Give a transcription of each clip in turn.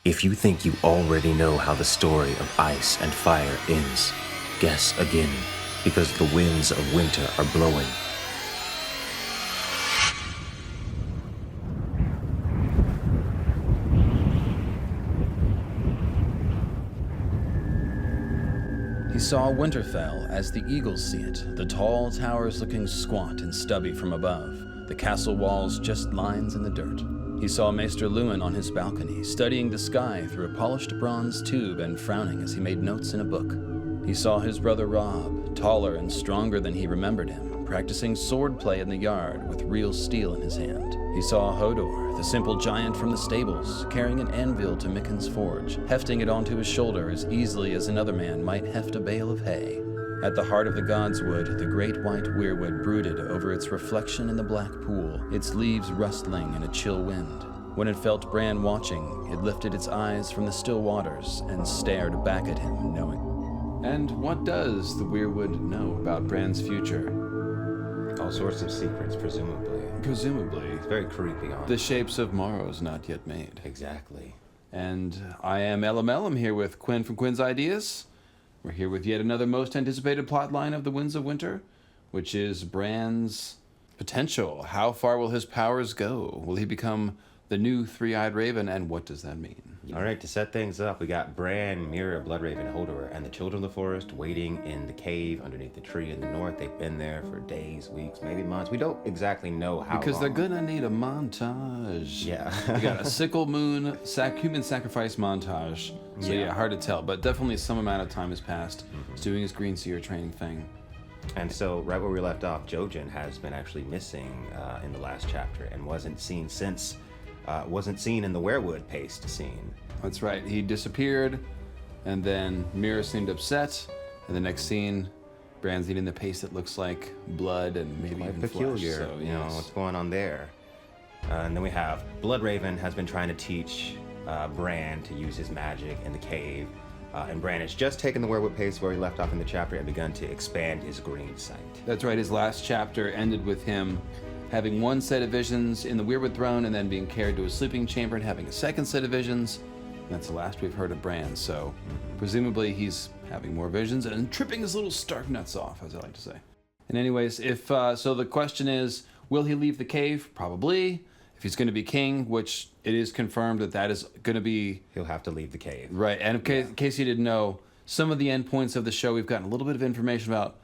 If you think you already know how the story of ice and fire ends, guess again, because the winds of winter are blowing. He saw Winterfell as the eagles see it, the tall towers looking squat and stubby from above, the castle walls just lines in the dirt. He saw Maester Luwin on his balcony, studying the sky through a polished bronze tube and frowning as he made notes in a book. He saw his brother Robb, taller and stronger than he remembered him, practicing swordplay in the yard with real steel in his hand. He saw Hodor, the simple giant from the stables, carrying an anvil to Mikken's forge, hefting it onto his shoulder as easily as another man might heft a bale of hay. At the heart of the Godswood, the great white weirwood brooded over its reflection in the black pool, its leaves rustling in a chill wind. When it felt Bran watching, it lifted its eyes from the still waters and stared back at him, knowing. And what does the weirwood know about Bran's future? All sorts of secrets, presumably. Presumably. It's very creepy, honestly. The shapes of Morrow's not yet made. Exactly. And I am LML. I'm here with Quinn from Quinn's Ideas. We're here with yet another most anticipated plotline of the Winds of Winter, which is Bran's potential. How far will his powers go? Will he become the new three-eyed raven, and what does that mean? All right, to set things up, we got Bran, Mira, Bloodraven, Hodor, and the Children of the Forest waiting in the cave underneath the tree in the north. They've been there for days, weeks, maybe months. We don't exactly know how Because long. they're gonna need a montage. Yeah. We got a sickle moon human sacrifice montage. So yeah, hard to tell, but definitely some amount of time has passed. He's doing his Greenseer training thing. And so, right where we left off, Jojen has been actually missing in the last chapter and wasn't seen in the Weirwood paste scene. That's right. He disappeared, and then Mira seemed upset. And the next scene, Bran's eating the paste that looks like blood and maybe even peculiar. flesh. So, you know what's going on there. And then we have Bloodraven has been trying to teach Bran to use his magic in the cave. And Bran has just taken the Weirwood paste where he left off in the chapter and begun to expand his green sight. That's right. His last chapter ended with him having one set of visions in the Weirwood throne and then being carried to a sleeping chamber and having a second set of visions. And that's the last we've heard of Bran. So presumably he's having more visions and tripping his little stark nuts off, as I like to say. And anyways, so the question is, will he leave the cave? Probably. If he's going to be king, which it is confirmed that is going to be... He'll have to leave the cave. Right. And in case you didn't know, some of the endpoints of the show, we've gotten a little bit of information about,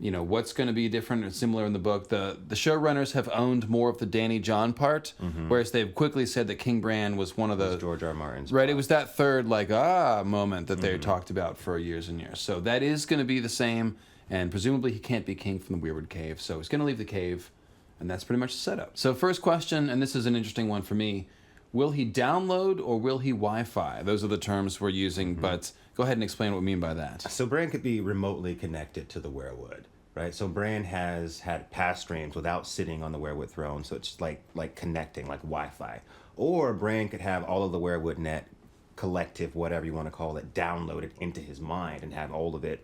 what's going to be different or similar in the book. The showrunners have owned more of the Danny John part, whereas they've quickly said that King Bran was one of the... George R. Martin's Right, part. it was that third, moment that they talked about for years and years. So that is going to be the same, and presumably he can't be king from the Weirwood cave, so he's going to leave the cave, and that's pretty much the setup. So first question, and this is an interesting one for me, will he download or will he Wi-Fi? Those are the terms we're using, but go ahead and explain what we mean by that. So Bran could be remotely connected to the Weirwood, right? So Bran has had past streams without sitting on the Weirwood throne, so it's like connecting, like Wi-Fi. Or Bran could have all of the Weirwood net collective, whatever you want to call it, downloaded into his mind and have all of it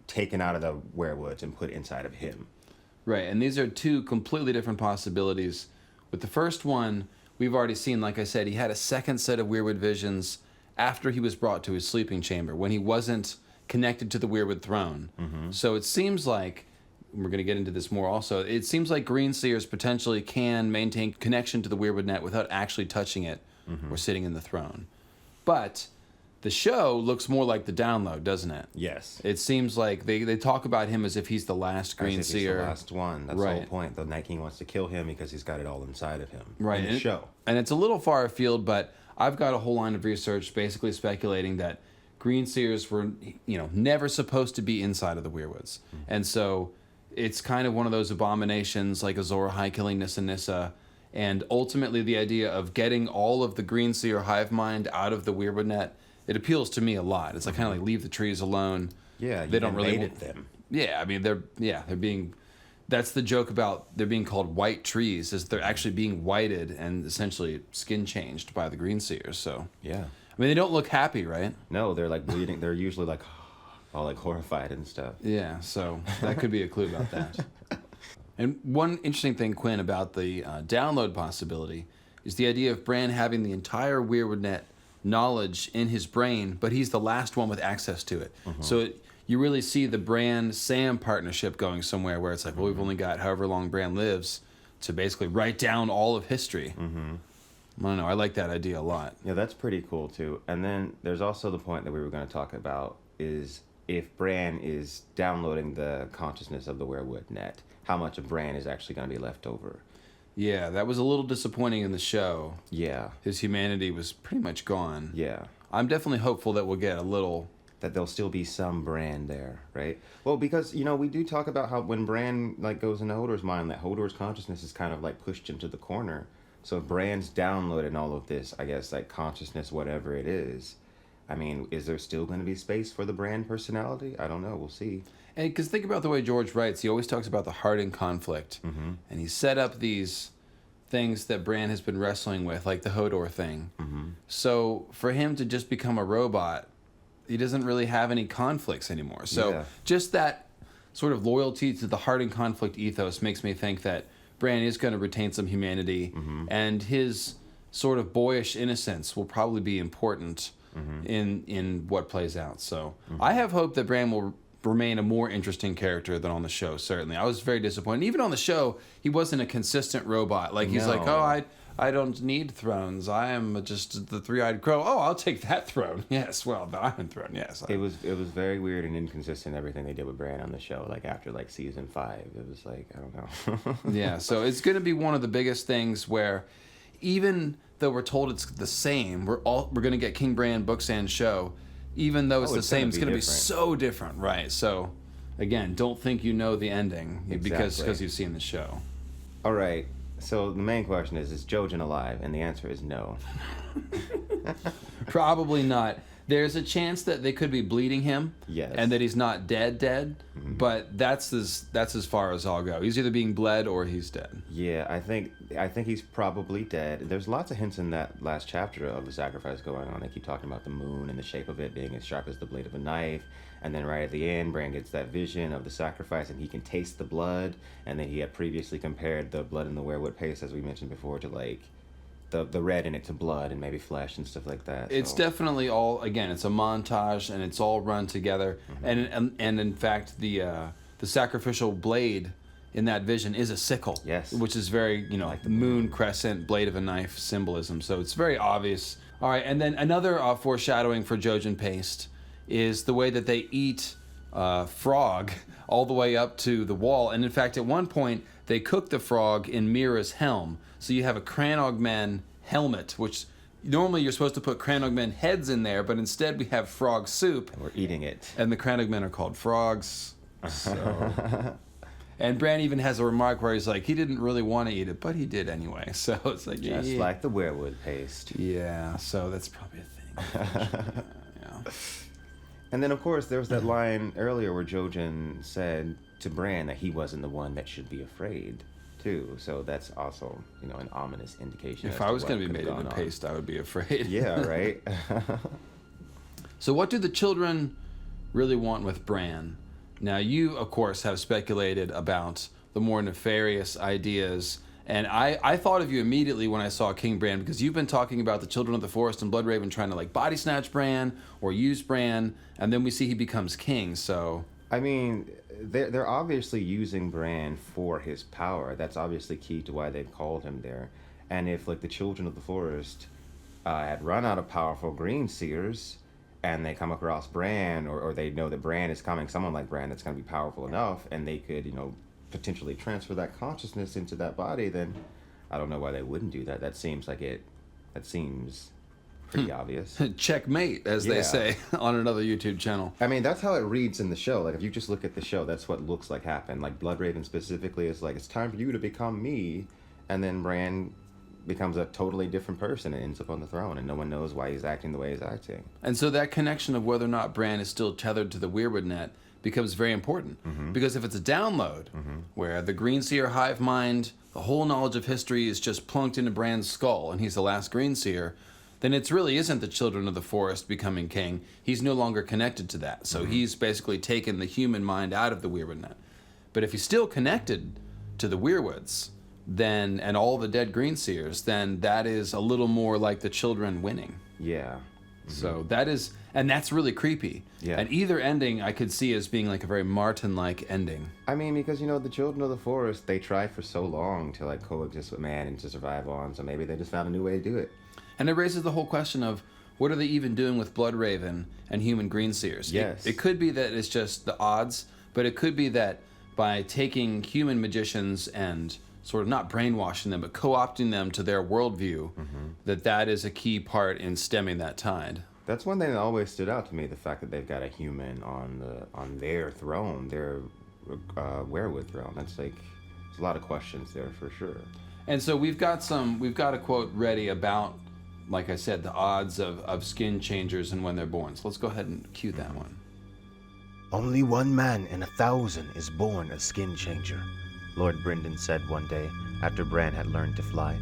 taken out of the Weirwoods and put inside of him. Right, and these are two completely different possibilities. With the first one, we've already seen, like I said, he had a second set of Weirwood visions after he was brought to his sleeping chamber, when he wasn't connected to the Weirwood throne. So it seems like, we're going to get into this more also, it seems like Greenseers potentially can maintain connection to the Weirwood net without actually touching it or sitting in the throne. But the show looks more like the download, doesn't it? Yes. It seems like they talk about him as if he's the last Greenseer. As if he's the last one. That's right. the whole point. The Night King wants to kill him because he's got it all inside of him. Right. In the show. And it's a little far afield, but I've got a whole line of research basically speculating that Greenseers were, never supposed to be inside of the Weirwoods. And so it's kind of one of those abominations like Azor Ahai killing Nissa Nissa. And ultimately the idea of getting all of the Greenseer hive mind out of the Weirwood net, it appeals to me a lot. It's like kind of like leave the trees alone. Yeah, they don't really invaded them. Yeah, I mean they're being. That's the joke about they're being called white trees, is they're actually being whited and essentially skin changed by the Greenseers. So yeah, I mean they don't look happy, right? No, they're like bleeding. They're usually like all like horrified and stuff. Yeah, so that could be a clue about that. And one interesting thing, Quinn, about the download possibility is the idea of Bran having the entire Weirwood net knowledge in his brain, but he's the last one with access to it. So you really see the Bran-Sam partnership going somewhere where it's like, well, we've only got however long Bran lives to basically write down all of history. I don't know. I like that idea a lot. Yeah, that's pretty cool too. And then there's also the point that we were going to talk about is if Bran is downloading the consciousness of the Weirwood net, how much of Bran is actually going to be left over. Yeah, that was a little disappointing in the show. Yeah. His humanity was pretty much gone. Yeah. I'm definitely hopeful that we'll get a little... That there'll still be some Bran there, right? Well, because, you know, we do talk about how when Bran, like, goes into Hodor's mind, that Hodor's consciousness is kind of, like, pushed into the corner. So if Bran's downloading all of this, I guess, like, consciousness, whatever it is, I mean, is there still going to be space for the Bran personality? I don't know. We'll see. And because think about the way George writes, he always talks about the heart in conflict. And he set up these things that Bran has been wrestling with, like the Hodor thing. So for him to just become a robot, he doesn't really have any conflicts anymore. So just that sort of loyalty to the heart in conflict ethos makes me think that Bran is going to retain some humanity, and his sort of boyish innocence will probably be important in what plays out. So I have hope that Bran will remain a more interesting character than on the show, certainly. I was very disappointed. Even on the show, he wasn't a consistent robot. Like, he's like, oh, I don't need thrones. I am just the three-eyed crow. Oh, I'll take that throne. Yes, well, the Iron Throne, yes. It was very weird and inconsistent, everything they did with Bran on the show, like, after, like, season 5. It was like, I don't know. Yeah, so it's going to be one of the biggest things where even though we're told it's the same, we're going to get King Bran books and show, even though it's the same, it's going to be so different, right? So, again, don't think you know the ending because you've seen the show. All right. So the main question is Jojen alive? And the answer is no. Probably not. There's a chance that they could be bleeding him, and that he's not dead, but that's as far as I'll go. He's either being bled or he's dead. Yeah, I think he's probably dead. There's lots of hints in that last chapter of the sacrifice going on. They keep talking about the moon and the shape of it being as sharp as the blade of a knife. And then right at the end, Bran gets that vision of the sacrifice, and he can taste the blood. And then he had previously compared the blood in the Weirwood paste, as we mentioned before, to like the red in it to blood and maybe flesh and stuff like that. It's definitely all, again, it's a montage, and it's all run together. And in fact, the sacrificial blade in that vision is a sickle. Yes. Which is very, like the moon crescent, blade of a knife symbolism. So it's very obvious. All right, and then another foreshadowing for Jojen paste is the way that they eat frog all the way up to the wall. And in fact, at one point, they cook the frog in Mira's helm. So you have a Cranogmen helmet, which normally you're supposed to put Cranogmen heads in there, but instead we have frog soup. And we're eating it. And the Cranogmen are called frogs. So. And Bran even has a remark where he's like, he didn't really want to eat it, but he did anyway. So it's like, just like the Weirwood paste. Yeah, so that's probably a thing. Yeah. And then, of course, there was that line earlier where Jojen said to Bran that he wasn't the one that should be afraid, too. So that's also, an ominous indication. If I was going to be made into paste, I would be afraid. Yeah, right? So what do the children really want with Bran? Now, you, of course, have speculated about the more nefarious ideas. And I thought of you immediately when I saw King Bran, because you've been talking about the Children of the Forest and Bloodraven trying to body snatch Bran or use Bran, and then we see he becomes king. So I mean, they're obviously using Bran for his power. That's obviously key to why they've called him there. And if the Children of the Forest had run out of powerful Greenseers, and they come across Bran, or they know that Bran is coming, someone like Bran that's going to be powerful enough, and they could potentially transfer that consciousness into that body, then I don't know why they wouldn't do that. That seems pretty obvious. Checkmate, as they say on another YouTube channel. I mean, that's how it reads in the show. If you just look at the show, that's what looks like happened. Bloodraven specifically is it's time for you to become me, and then Bran becomes a totally different person and ends up on the throne, and no one knows why he's acting the way he's acting. And so that connection of whether or not Bran is still tethered to the Weirwood net becomes very important. Because if it's a download, where the Greenseer hive mind, the whole knowledge of history is just plunked into Bran's skull, and he's the last Greenseer, then it really isn't the Children of the Forest becoming king. He's no longer connected to that. So he's basically taken the human mind out of the Weirwood net. But if he's still connected to the Weirwoods, then, and all the dead Greenseers, then that is a little more like the children winning. Yeah. So that's really creepy. Yeah. And either ending I could see as being like a very Martin-like ending. I mean, because, the children of the forest, they tried for so long to, like, coexist with man and to survive on, so maybe they just found a new way to do it. And it raises the whole question of, what are they even doing with Bloodraven and human Greenseers? Yes. It could be that it's just the odds, but it could be that by taking human magicians and sort of not brainwashing them, but co-opting them to their worldview, that is a key part in stemming that tide. That's one thing that always stood out to me, the fact that they've got a human on their throne, their Weirwood throne. That's like, there's a lot of questions there for sure. And so we've got a quote ready about, like I said, the odds of skin changers and when they're born. So let's go ahead and cue that one. Only one man in 1,000 is born a skin changer, Lord Brynden said one day after Bran had learned to fly.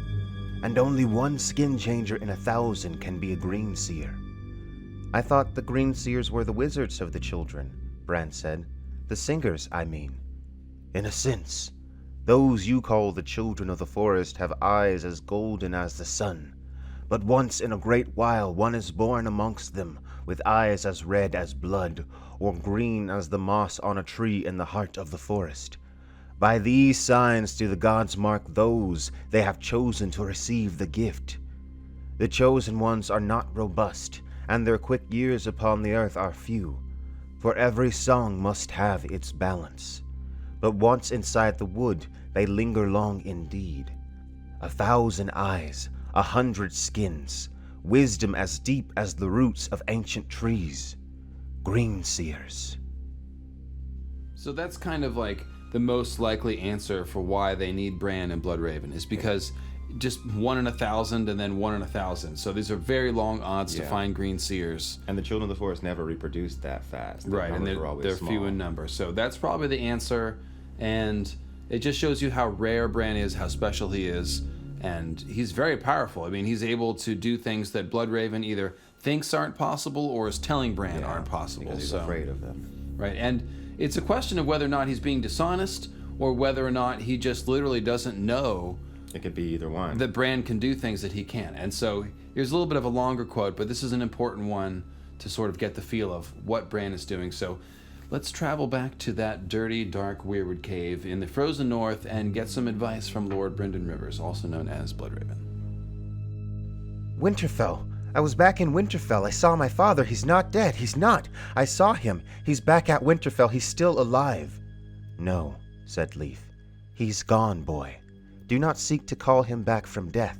And only one skin changer in 1,000 can be a Greenseer. I thought the Greenseers were the wizards of the children, Bran said. The singers, I mean. In a sense. Those you call the children of the forest have eyes as golden as the sun. But once in a great while one is born amongst them, with eyes as red as blood, or green as the moss on a tree in the heart of the forest. By these signs do the gods mark those they have chosen to receive the gift. The chosen ones are not robust, and their quick years upon the earth are few, for every song must have its balance. But once inside the wood, they linger long indeed. 1,000 eyes, 100 skins, wisdom as deep as the roots of ancient trees. Greenseers. So that's kind of like the most likely answer for why they need Bran and Bloodraven, is because just 1 in 1,000 and then 1 in 1,000. So these are very long odds to find Greenseers. And the children of the forest never reproduced that fast. Right, and they're few in number. So that's probably the answer. And it just shows you how rare Bran is, how special he is. And he's very powerful. I mean, he's able to do things that Bloodraven either thinks aren't possible or is telling Bran aren't possible. Because he's afraid of them. Right, and it's a question of whether or not he's being dishonest or whether or not he just literally doesn't know. It could be either one. That Bran can do things that he can't. And so here's a little bit of a longer quote, but this is an important one to sort of get the feel of what Bran is doing. So let's travel back to that dirty, dark Weirwood cave in the frozen north and get some advice from Lord Brynden Rivers, also known as Bloodraven. Winterfell. I was back in Winterfell. I saw my father. He's not dead. He's not. I saw him. He's back at Winterfell. He's still alive. No, said Leaf. He's gone, boy. Do not seek to call him back from death.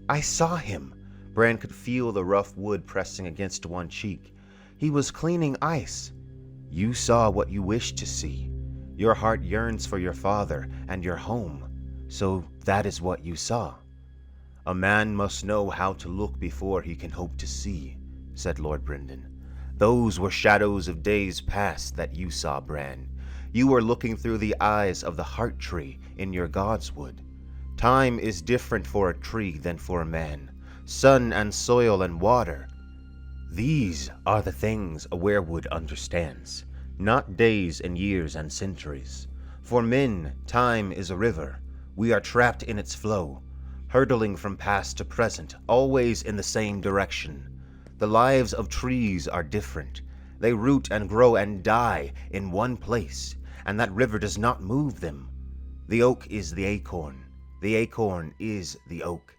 I saw him. Bran could feel the rough wood pressing against one cheek. He was cleaning ice. You saw what you wished to see. Your heart yearns for your father and your home. So that is what you saw. A man must know how to look before he can hope to see, said Lord Brynden. Those were shadows of days past that you saw, Bran. You were looking through the eyes of the heart tree in your godswood. Time is different for a tree than for a man. Sun and soil and water. These are the things a weirwood understands, not days and years and centuries. For men, time is a river. We are trapped in its flow, hurtling from past to present, always in the same direction. The lives of trees are different. They root and grow and die in one place, and that river does not move them. The oak is the acorn. The acorn is the oak.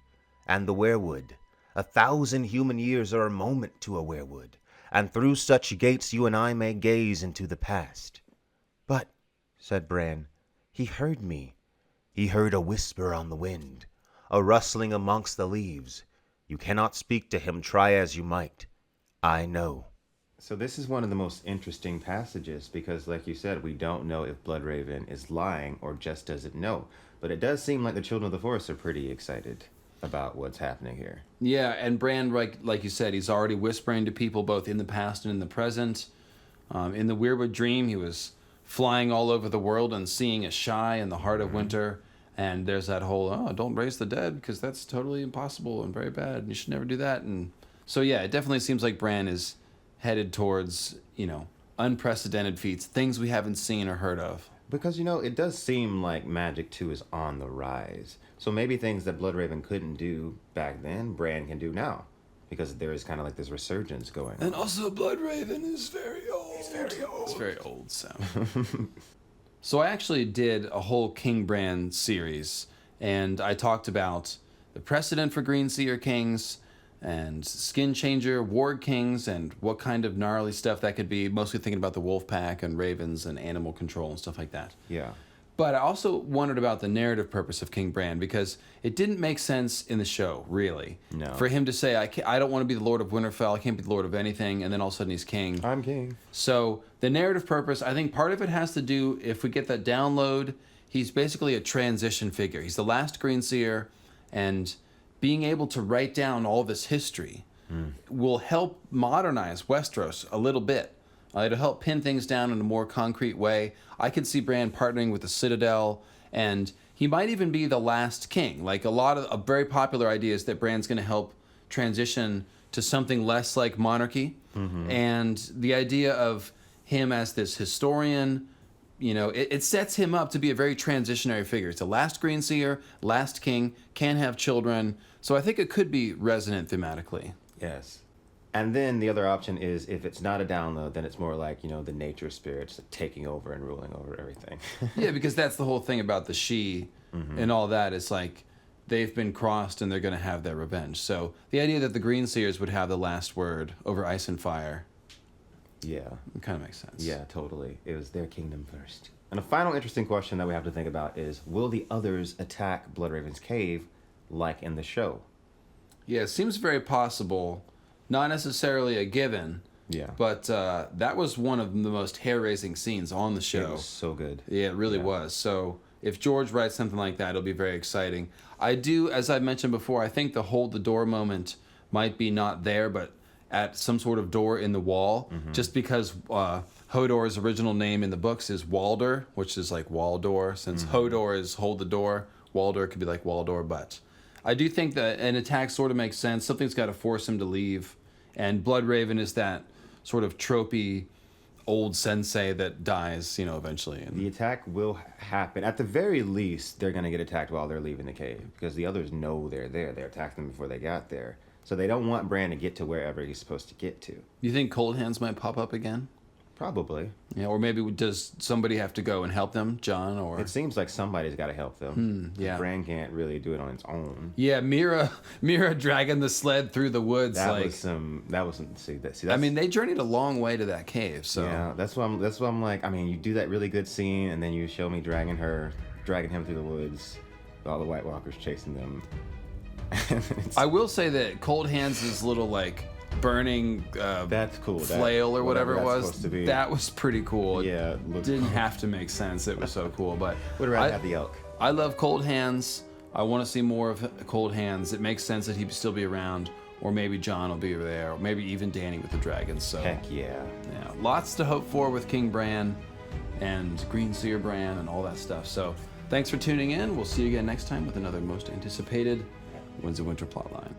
And the weirwood. 1,000 human years are a moment to a weirwood, and through such gates you and I may gaze into the past. But, said Bran, he heard me. He heard a whisper on the wind, a rustling amongst the leaves. You cannot speak to him, try as you might. I know. So this is one of the most interesting passages because, like you said, we don't know if Bloodraven is lying or just doesn't know. But it does seem like the children of the forest are pretty excited about what's happening here. Yeah, and Bran, like you said, he's already whispering to people both in the past and in the present. In the Weirwood dream, he was flying all over the world and seeing a shy in the heart of winter. And there's that whole, don't raise the dead because that's totally impossible and very bad. And you should never do that. And so, yeah, it definitely seems like Bran is headed towards, unprecedented feats, things we haven't seen or heard of. Because, it does seem like Magic 2 is on the rise. So maybe things that Bloodraven couldn't do back then, Bran can do now. because there is kind of like this resurgence going on. And also, Bloodraven is very old. He's very old. It's very old, so. So I actually did a whole King Bran series, and I talked about the precedent for Greenseer kings, and skin changer warg kings, and what kind of gnarly stuff that could be, mostly thinking about the wolf pack and ravens and animal control and stuff like that. Yeah. But I also wondered about the narrative purpose of King Bran, because it didn't make sense in the show, really. No. For him to say, I don't want to be the Lord of Winterfell, I can't be the Lord of anything, and then all of a sudden he's king. I'm king. So the narrative purpose, I think part of it has to do, if we get that download, he's basically a transition figure. He's the last Greenseer, and being able to write down all this history will help modernize Westeros a little bit. It'll help pin things down in a more concrete way. I could see Bran partnering with the Citadel, and he might even be the last king. Like a lot of very popular ideas that Bran's going to help transition to something less like monarchy. And the idea of him as this historian, you know, it sets him up to be a very transitionary figure. It's the last Greenseer, last king, can't have children. So I think it could be resonant thematically. Yes. And then the other option is, if it's not a download, then it's more like, you know, the nature spirits taking over and ruling over everything. Yeah, because that's the whole thing about the She and all that. It's like they've been crossed and they're going to have their revenge. So the idea that the Greenseers would have the last word over ice and fire, Yeah. it kind of makes sense. Yeah, totally. It was their kingdom first. And a final interesting question that we have to think about is, will the others attack Bloodraven's cave like in the show? Yeah, it seems very possible. Not necessarily a given, Yeah. but that was one of the most hair-raising scenes on the show. It was so good. Yeah, it really was. So if George writes something like that, it'll be very exciting. I do, as I mentioned before, I think the hold the door moment might be not there, but at some sort of door in the wall, just because Hodor's original name in the books is Walder, which is like Waldor. Since Hodor is hold the door, Walder could be like Waldor, but I do think that an attack sort of makes sense. Something's got to force him to leave. And Bloodraven is that sort of tropey old sensei that dies, you know, eventually. The attack will happen. At the very least, they're going to get attacked while they're leaving the cave, because the others know they're there. They attacked them before they got there. So they don't want Bran to get to wherever he's supposed to get to. You think Cold Hands might pop up again? Probably. Yeah, or maybe does somebody have to go and help them, John? Or It seems like somebody's got to help them. yeah. Bran can't really do it on its own. yeah, Mira dragging the sled through the woods. That like, was some. See, that's, I mean, they journeyed a long way to that cave. So yeah, that's why I'm like. I mean, you do that really good scene, and then you show me dragging him through the woods, with all the White Walkers chasing them. I will say that Cold Hands' little like burning That's cool. flail or whatever it that's was. supposed to be. That was pretty cool. Yeah, It it looked didn't cool. have to make sense. It was so cool. But Would rather I- have the elk. I love Cold Hands. I want to see more of Cold Hands. It makes sense that he'd still be around, or maybe John will be there, or maybe even Dany with the dragons. So Heck yeah. yeah, lots to hope for with King Bran and Greenseer Bran and all that stuff. So thanks for tuning in. We'll see you again next time with another most anticipated Winds of Winter plotline.